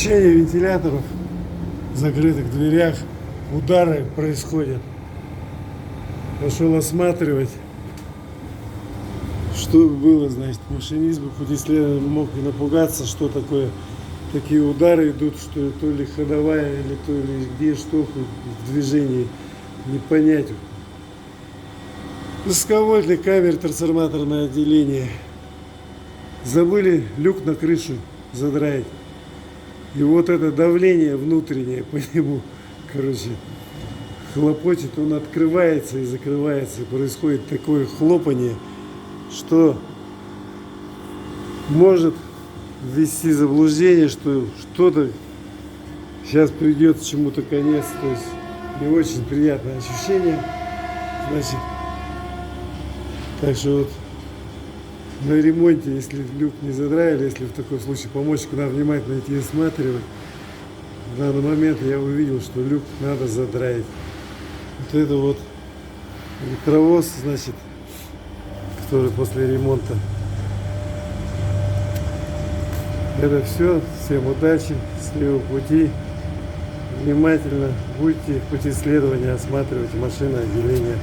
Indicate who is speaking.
Speaker 1: Включение вентиляторов в закрытых дверях, удары происходят. Пошел осматривать, что было, значит, машинист бы хоть исследователь мог и напугаться, что такое. Такие удары идут, что то ли ходовая, или то ли где, что в движении, не понять. Пусковой для камер, трансформаторное отделение. Забыли люк на крышу задраить. И вот это давление внутреннее по нему, короче, хлопочет, он открывается и закрывается. И происходит такое хлопанье, что может ввести в заблуждение, что что-то сейчас придет к чему-то конец. То есть не очень приятное ощущение. Значит, так что вот на ремонте, если люк не задраили, если в таком случае помочь, надо внимательно идти осматривать. В данный момент я увидел, что люк надо задраить. Вот это вот электровоз, значит, который после ремонта. Это все. Всем удачи, счастливого пути. Внимательно будьте в пути исследования, осматривайте машины, отделения.